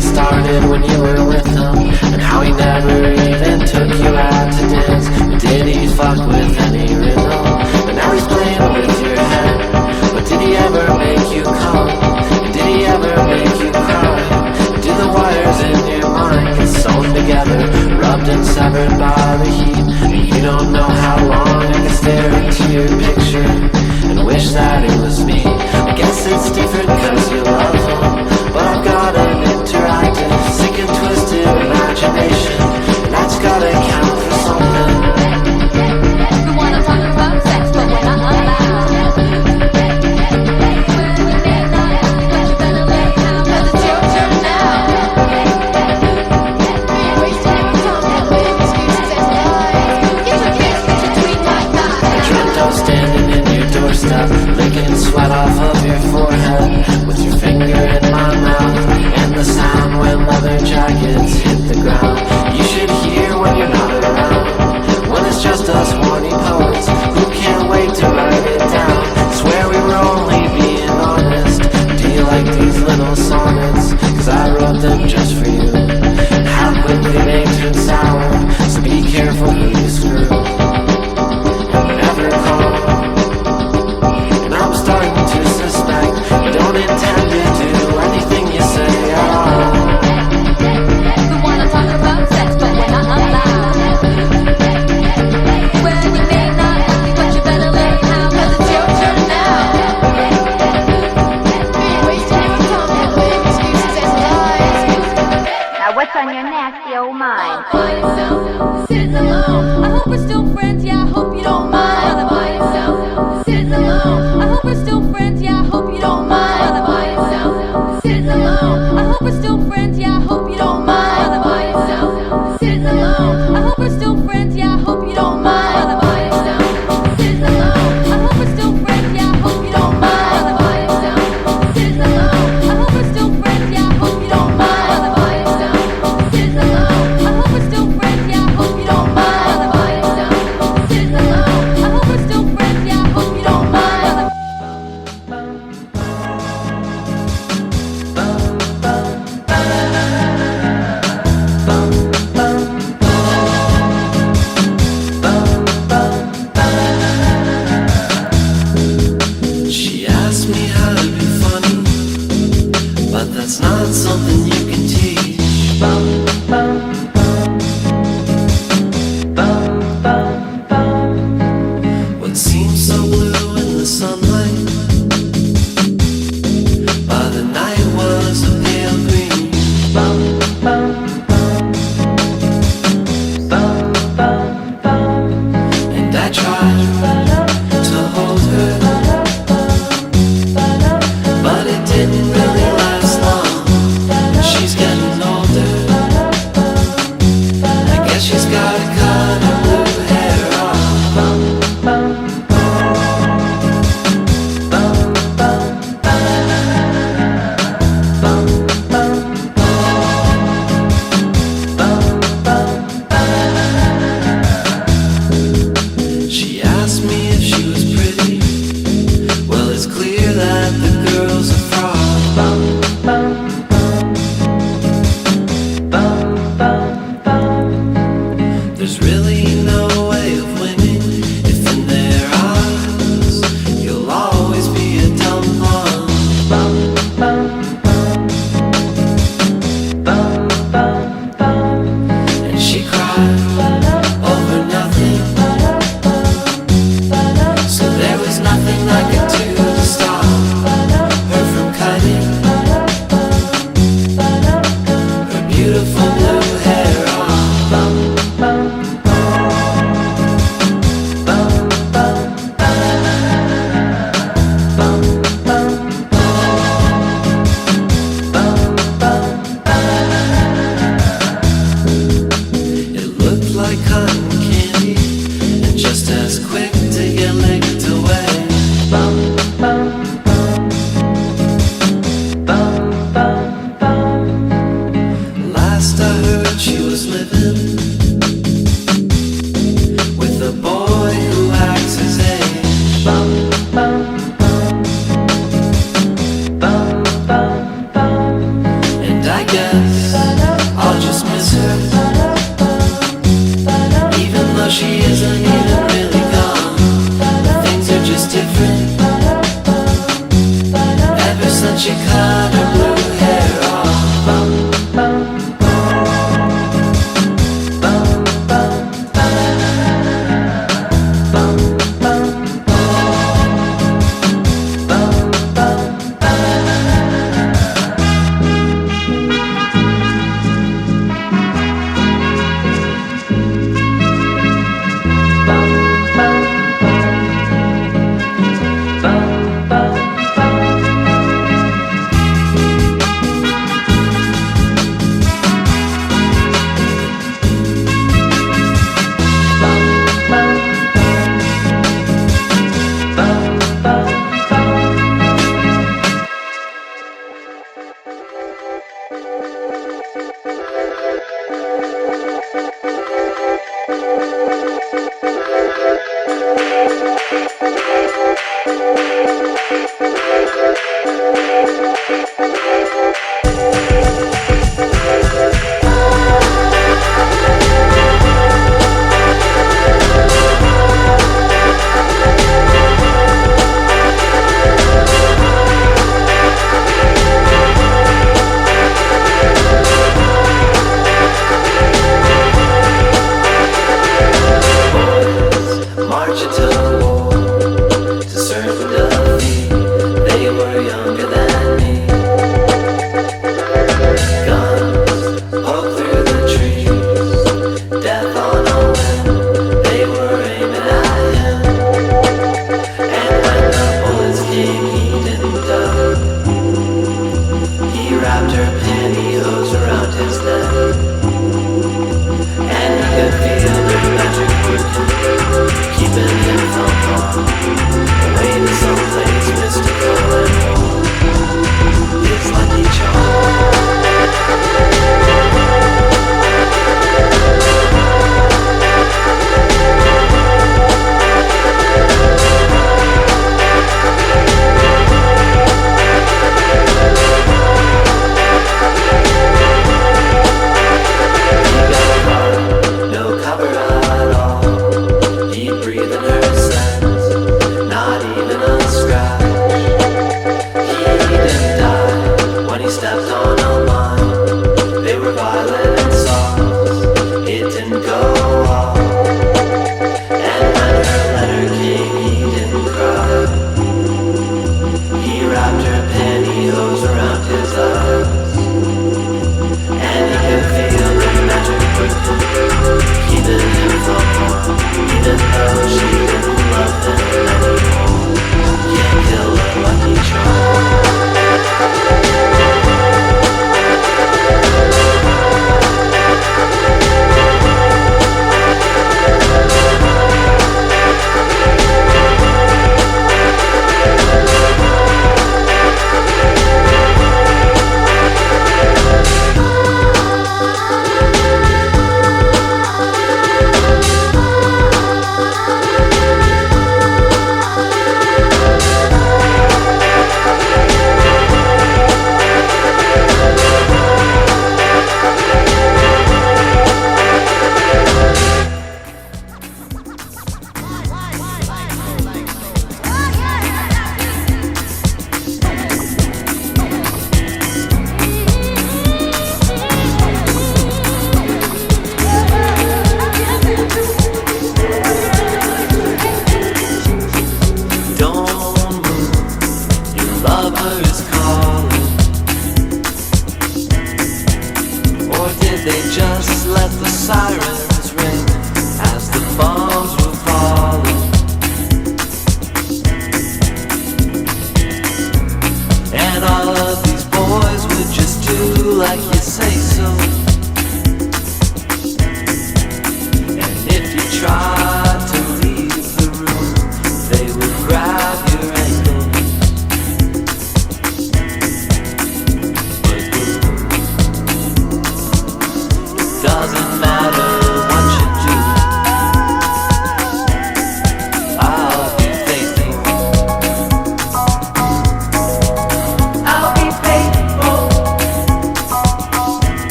that started when you were with him, and how he never even took you out to dance. But did he fuck with any rhythm? And now he's playing with your head. But did he ever make you come? And did he ever make you cry? And do the wires in your mind get sewn together, rubbed and severed by the heat? And you don't know how long I can stare into your picture and wish that it was me. I guess it's different cause you love him, but I've got an interactive, sick and twisted imagination, and that's gotta count for something. You wanna talk about sex, but we're not allowed. Well, we may not, but you better let out, cause it's your turn now. Wasting your time with excuses and lies. Get your kiss between my thighs. I dreamt I was standing in your doorstep, licking sweat off of your forehead, with your finger in my mouth, and the sound when leather jackets hit the ground. You should hear when you're not around, when it's just us horny poets who can't wait to write it down. Swear we were only being honest. Do you like these little sonnets? Cause I wrote them just for you. How quickly they turn sour, so be careful who you screw. And never call. And I'm starting to suspect you don't intend to do anything you say at all. We wanna talk about sex, but we're not allowed. Well, you may not like me, but you better let it out, cause it's your turn now. Wasting your time with excuses and lies. Now what's on your nasty old mind? By yourself, sitting alone. I hope we're still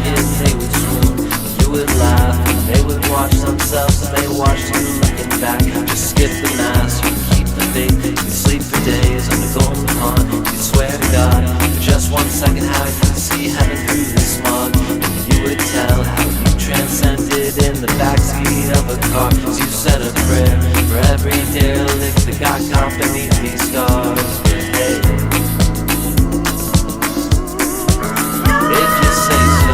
hit, they would swoon. You would laugh, and they would watch themselves as they watched you looking back. Just skip the mass, you can keep the faith. You can sleep for days on the golden pond. You can swear to God for just 1 second how you could see heaven through the smog. And you would tell how you transcended in the backseat of a car. As you said a prayer for every derelict that got caught beneath these stars. But hey, if you say so,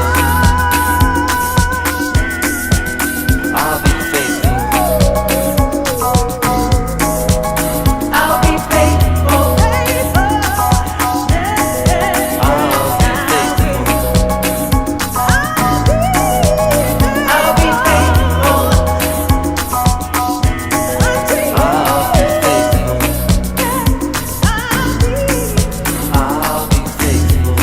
I'll be faithful. I'll be faithful. I'll be faithful. I'll be faithful. I'll be faithful. I'll be faithful. I'll be faithful.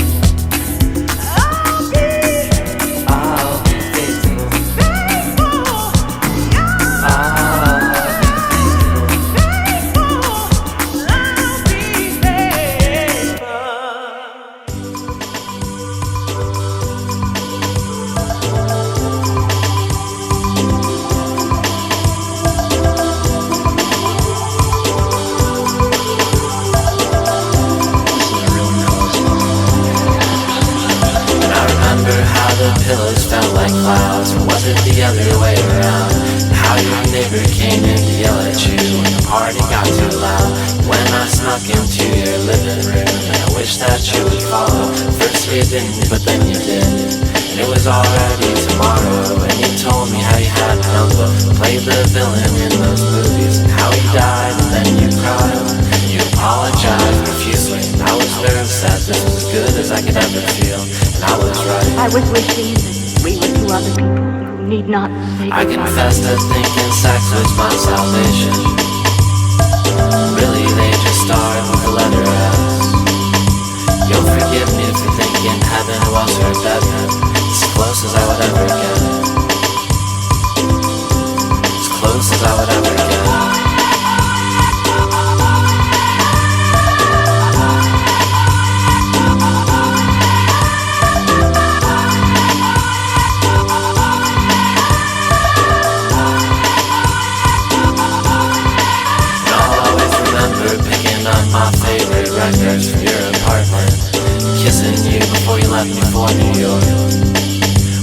And I remember how the pillows felt like clouds, or was it the other way around? And how your neighbor came in to yell at you when the party got too loud. When I snuck into your living room, and I wish that you would follow. First you didn't, but then you did. And it was already tomorrow, and you told me how you had an uncle who played the villain in those movies, and how he died, and then you cried. You apologized profusely, and I was nervous that this was as good as I could ever feel, and I was right. I was wishing that we were two other people who need not say I goodbye. confess to thinking sex was my salvation. Really, they just start with the letter S. You'll forgive me for thinking heaven was her bedroom. As close as I would ever get. As close as I would ever get. And I'll always remember picking up my favorite records from your apartment, kissing you before you left me for New York.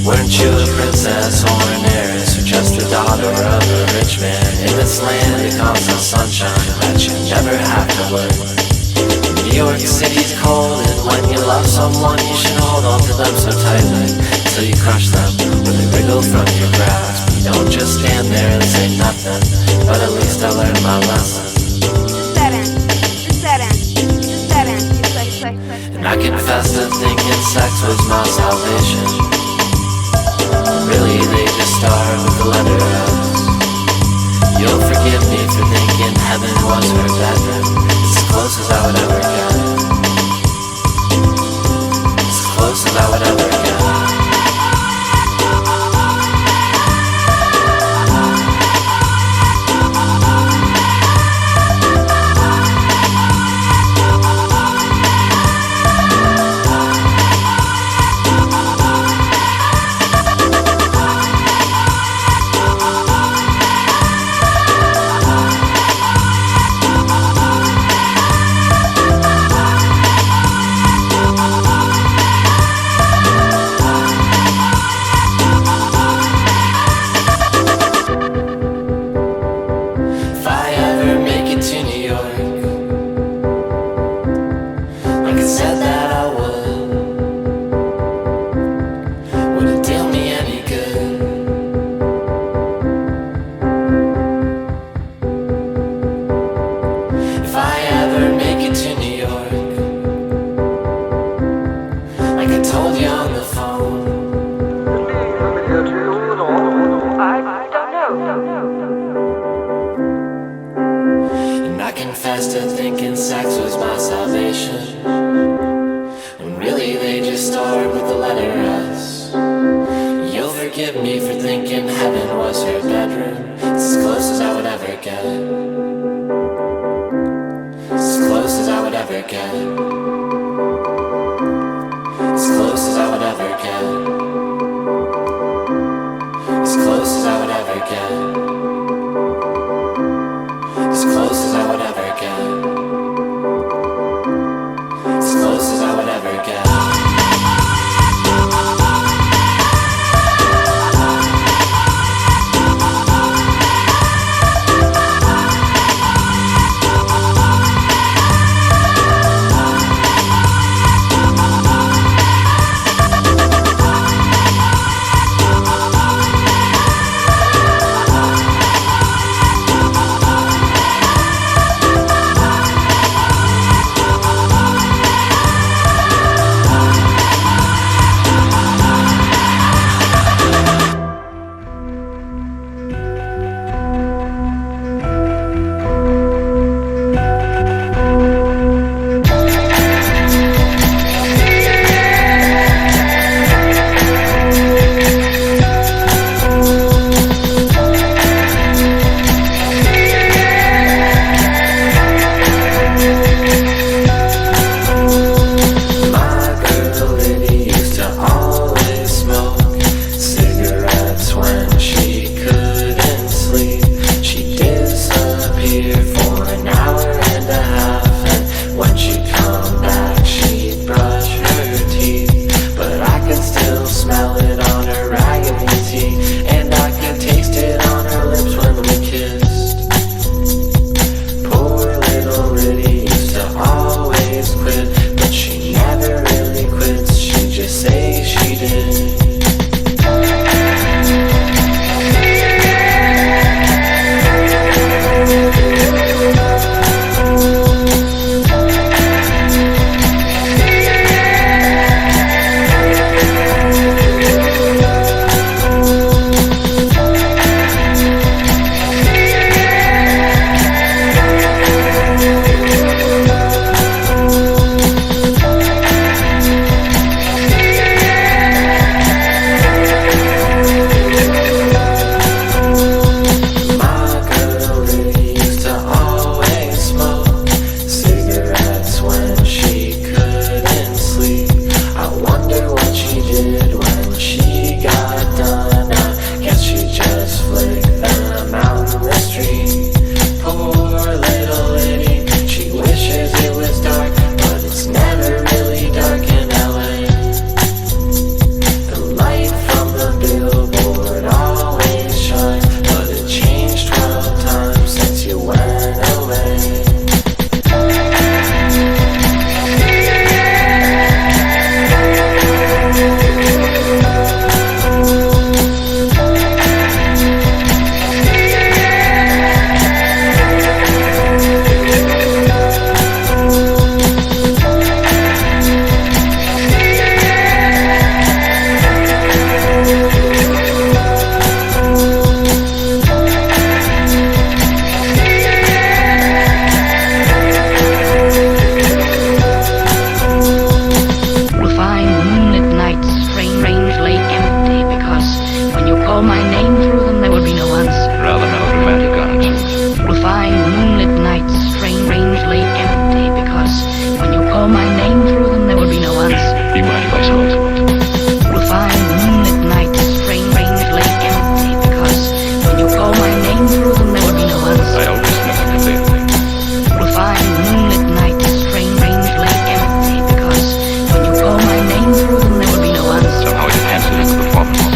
Weren't you a princess or an heiress, or just the daughter of a rich man in this land of constant sunshine that you never have to work? New York City's cold, and when you love someone you should hold on to them so tightly till you crush them or they wriggle from your grasp. You don't just stand there and say nothing, but at least I learned my lesson. And I confess to thinking sex was my salvation. Really, they just start with the letter S. You'll forgive me for thinking heaven was her bedroom. It's as close as I would ever get. As close as I would ever get. If I ever make it to New York, like I said that I would it do me any good? If I ever make it to New York, like I told you on the phone, I don't know. and I confess to thinking sex was my salvation, when really they just start with the letter S. You'll forgive me for thinking heaven was her bedroom. It's as close as I would ever get. As close as I would ever get. As close as I would ever get. call my name through them, there would be no answer. Rather melodramatic answers. We'll find moonlit nights strangely empty, because when you call my name through them, there would be no answer. Do you mind if I smoke? We'll find moonlit nights strangely empty, because when you call my name through them, there would be no answer. I always never clearly. We'll find moonlit nights strangely empty, because when you call my name through them, there would be no answer. Somehow it enhances the performance.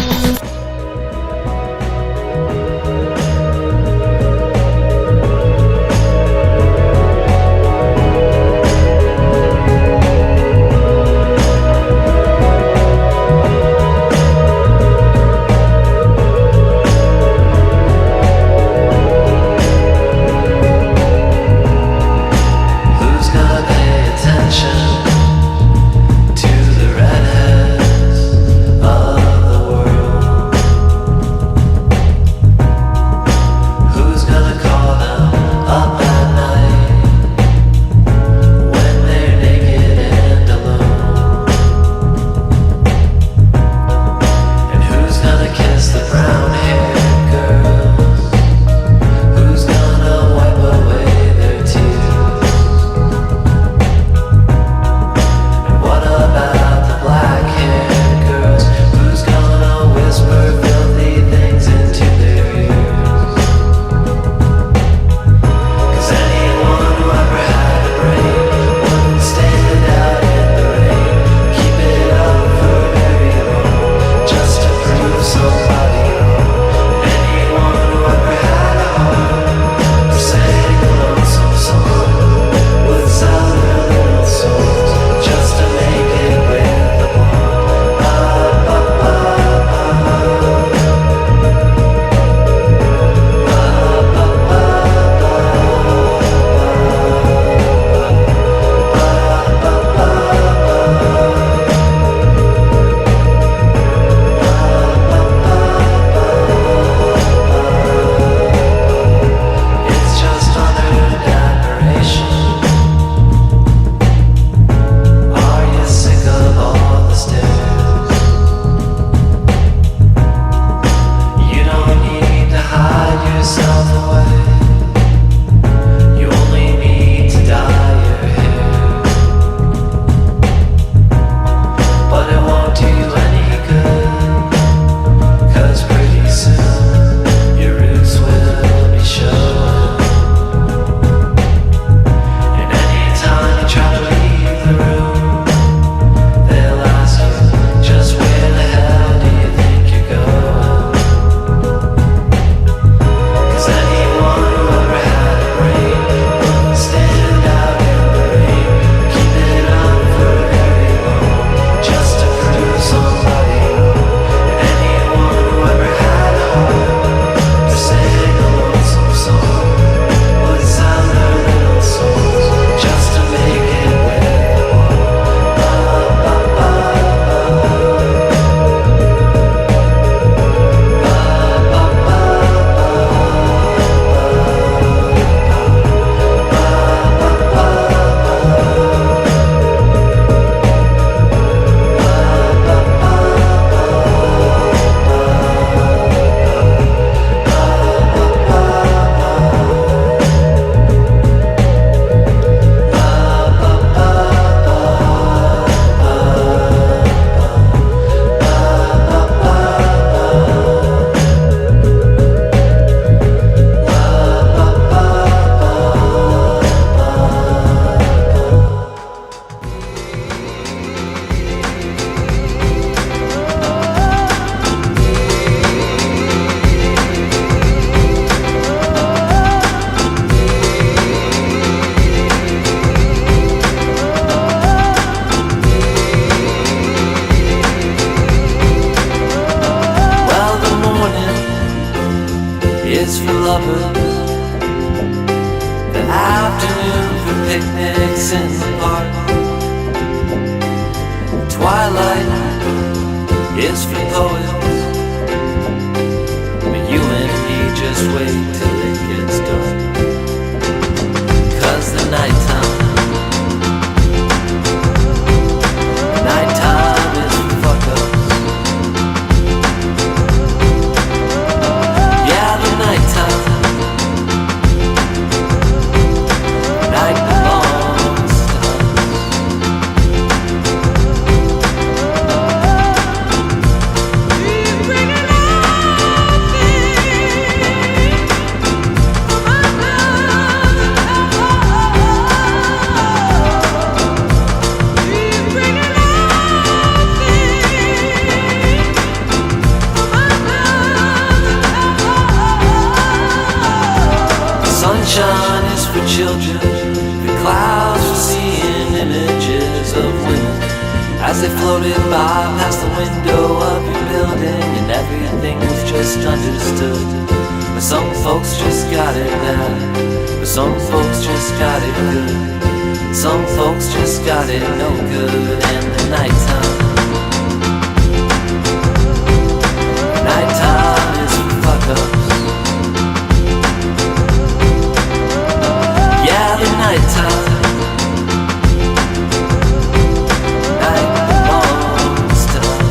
Who's gonna pay attention to the redheads of the world? Who's gonna call them up at night when they're naked and alone? And who's gonna kiss the brown-haired girls? Who's gonna wipe away their tears? And what about the black-haired girls? Who's gonna whisper filthy things into their ears? 'Cause anyone who ever had a brain wouldn't stand out in the rain, keep it up for very long, just to prove somebody wrong. Anyone who ever had a heart or sang a lonesome song would sell their little souls just to make it with the one. It's just honored admiration. Are you sick of all the stares? You don't need to hide yourself away. You only need to dye your hair. But it won't do you any good, 'cause pretty soon your roots will be showing. And anytime you try to leave the room, they'll ask you, just where the hell do you think you're going? 'Cause anyone who ever had a brain wouldn't stand out in the rain, keep it up for very long, just to prove somebody wrong. And anyone who ever had a heart or sang a lonesome song would sell their little souls just to make it with the one. Well, the morning is for lovers, the afternoon for picnics in the park. Twilight is for poets, but you and me just wait till it gets dark. 'Cause the nighttime is for fuck-ups. everything was just understood. But some folks just got it bad, but some folks just got it good. Some folks just got it no good in the nighttime. Nighttime is for fuck-ups. Yeah, the nighttime. Night belongs to us.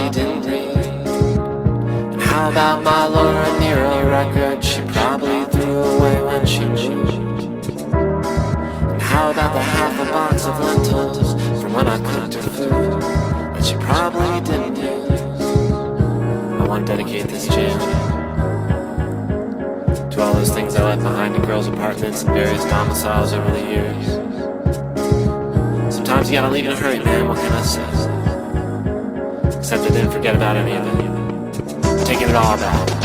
probably didn't read. And how about my Laura Nero record she probably threw away when she moved? And how about the half a box of lentils from when I cooked her food that she probably didn't use? I want to dedicate this jam to all those things I left behind in girls' apartments and various domiciles over the years. Sometimes you gotta leave in a hurry, man, what can I say? Except I didn't forget about any of it. I'm taking it all back.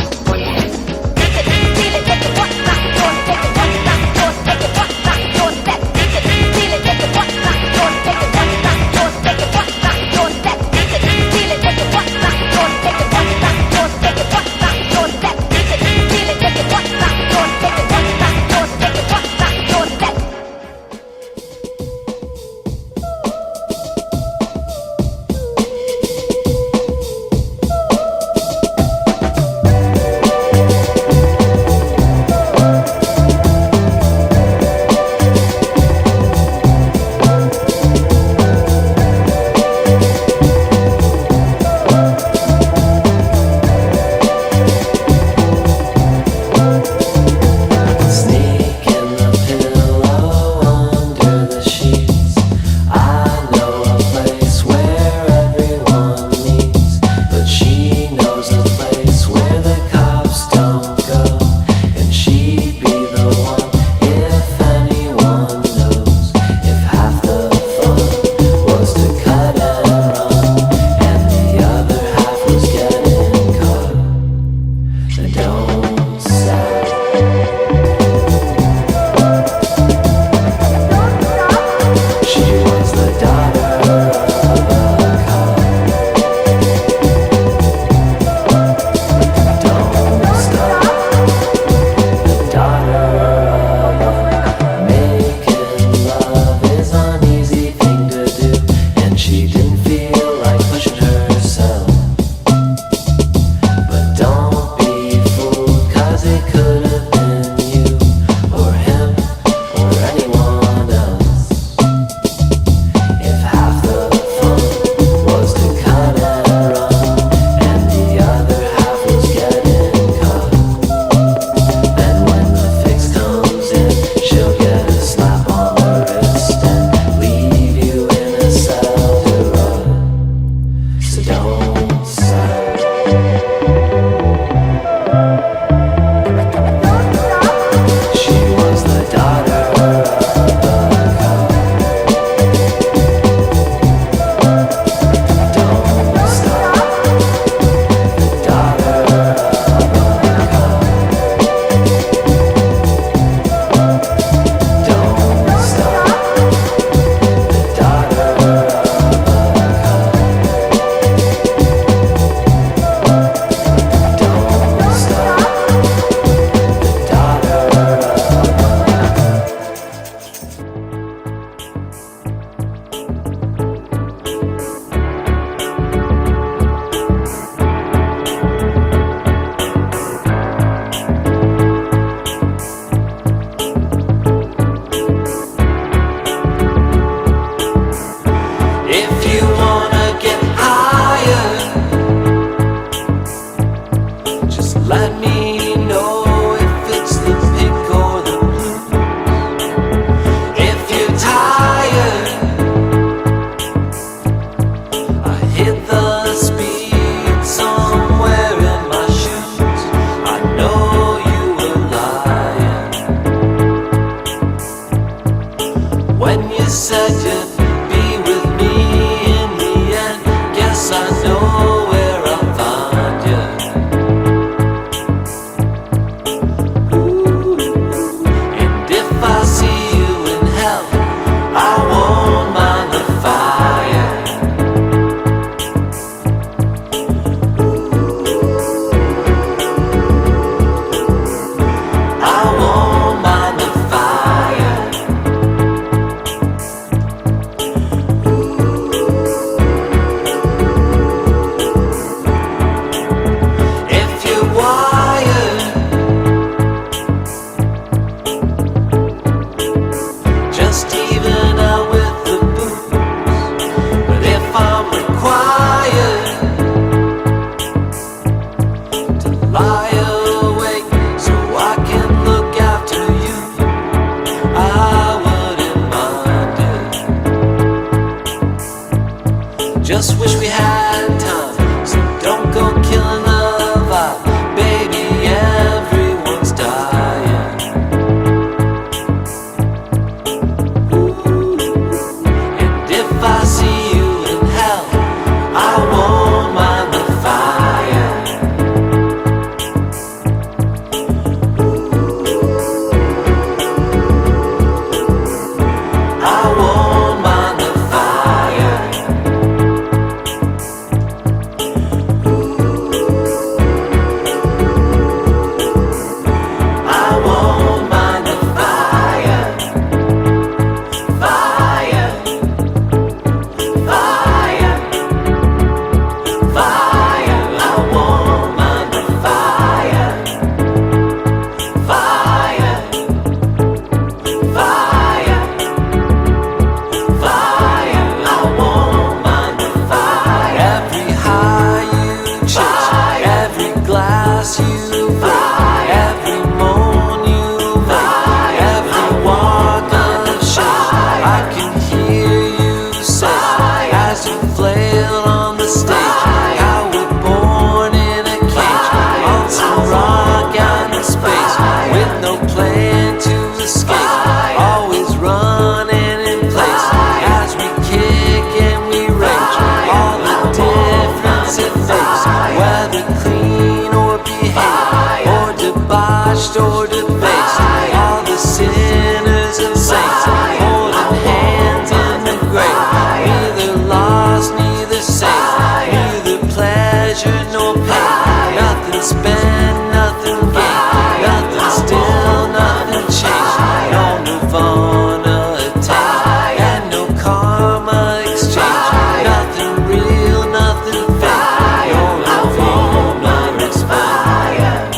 pleasure, no pain. Nothing spent, nothing gained, nothing still, nothing changed. No nirvana attained, and no karma exchange. Nothing real, nothing fake. Your love, no expired.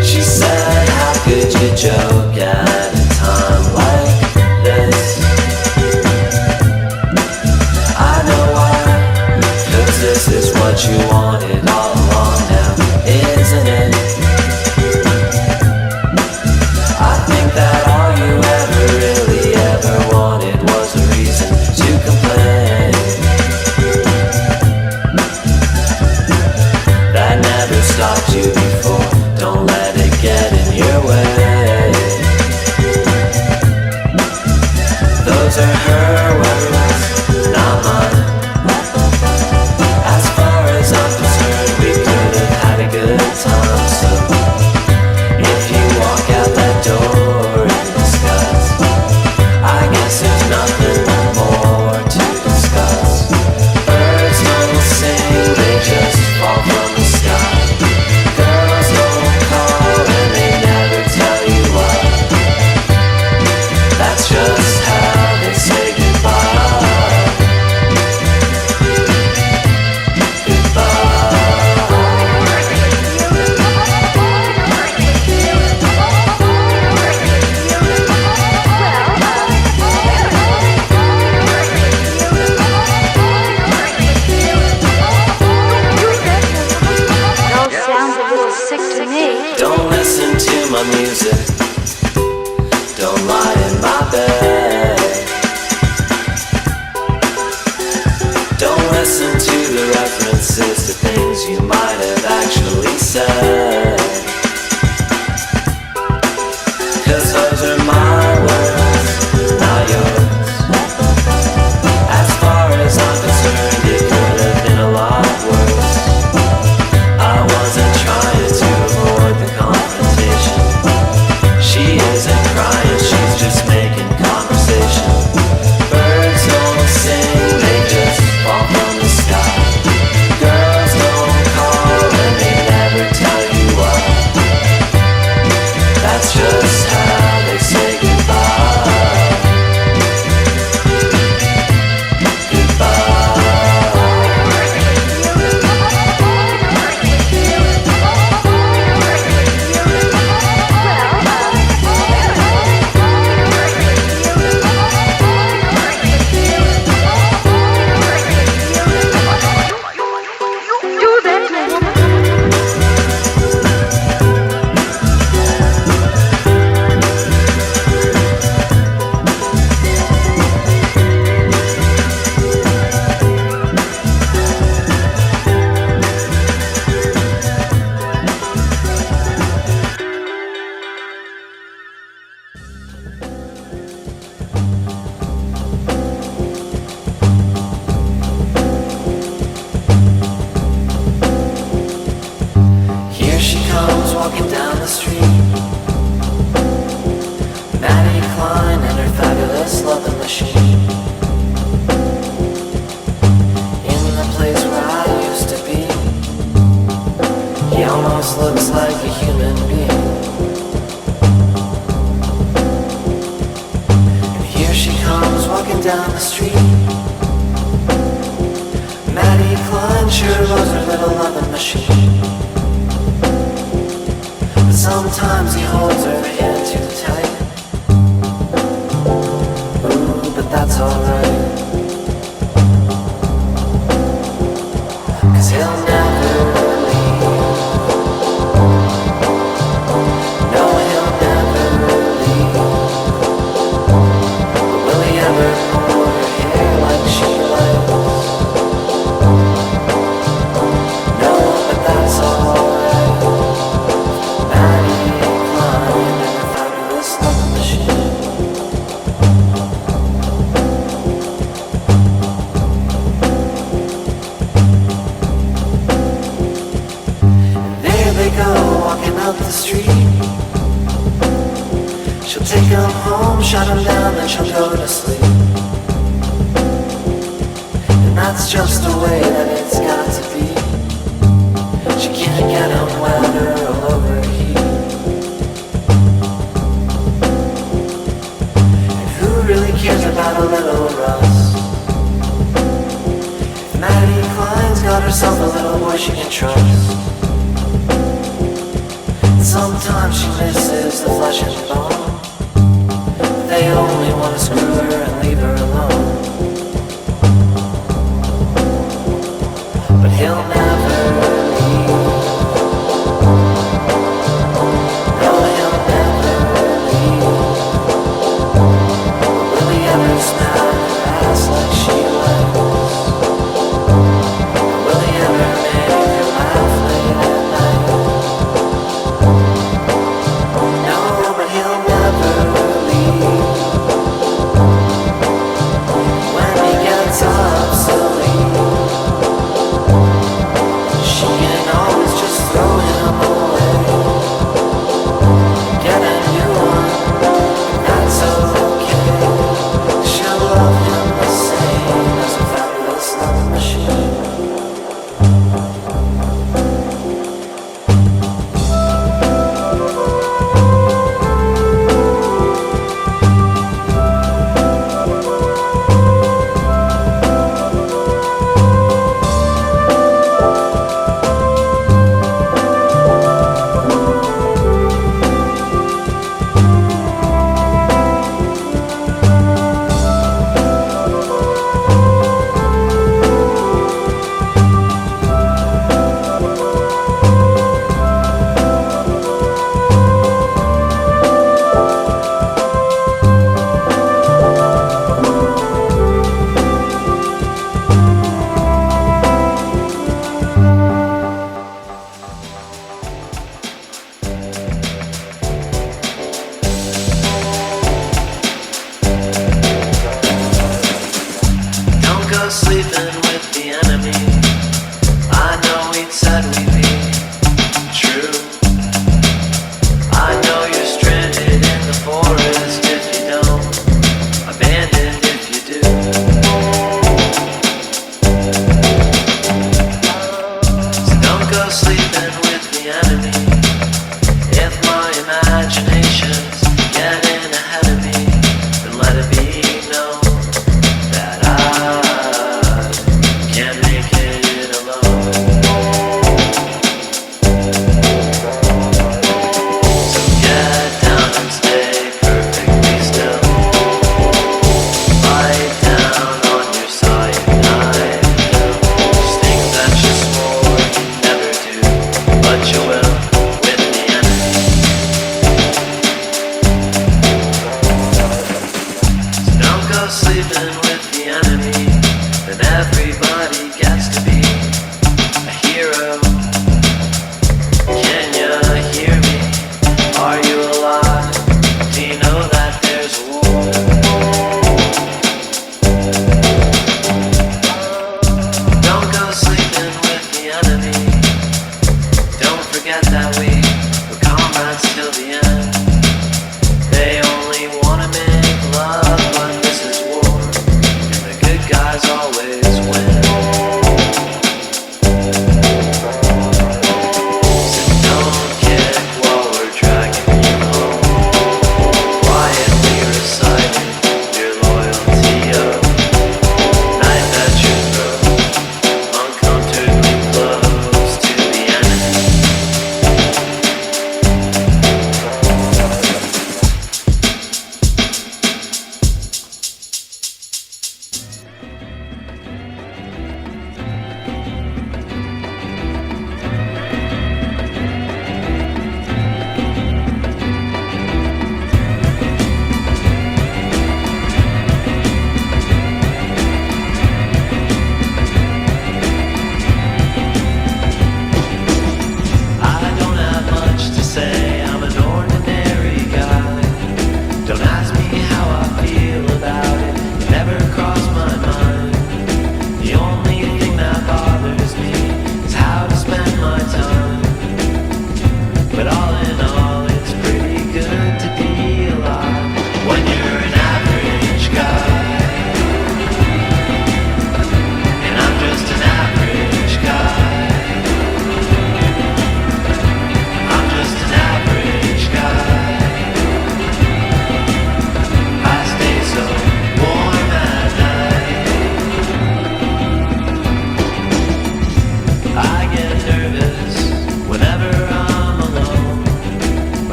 She said, how could you joke at a time like this? I know why, 'cause this is what you wanted all along now, isn't it? I think that all you ever really ever wanted was a reason to complain. That never stopped you before. Don't let it get in your way. Those are her words, not mine. As far as I'm concerned, we could have had a good time. So if you walk out that door in disgust, I guess there's nothing more to discuss. Birds don't sing, they just fall from the sky. Girls don't call and they never tell you why. That's just how they say goodbye. All sounds a little sick to me. Don't listen to my music. Don't lie in my bed. Don't listen to the references to things you might have actually said. 'Cause those are my words, not yours. As far as I'm concerned, it could have been a lot worse. I wasn't trying to avoid the confrontation. She isn't crying, she's just making conversation. Birds don't sing, they just fall from the sky. Girls don't call and they never tell you why. That's just how they say goodbye. Do that to a woman. Here she comes walking down the street. Maddie Klein and her fabulous loving machine. In the place where I used to be, he almost looks like a human being. And here she comes walking down the street. Maddie Klein sure loves her little loving machine. But sometimes he holds her hand too tight. Ooh, but that's alright. 'Cause he'll never leave. No, he'll never leave. She'll take him home, shut him down, then she'll go to sleep. And that's just the way that it's got to be. She can't get him wet or overheat. And who really cares about a little rust? If Maddie Klein's got herself a little boy she can trust. Sometimes she misses the flesh and bone. They only want to screw her and leave her alone. But he'll never leave. No, he'll never leave. Will he ever smack her ass like she likes? Will he ever make her laugh late at night? No, but he'll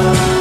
love.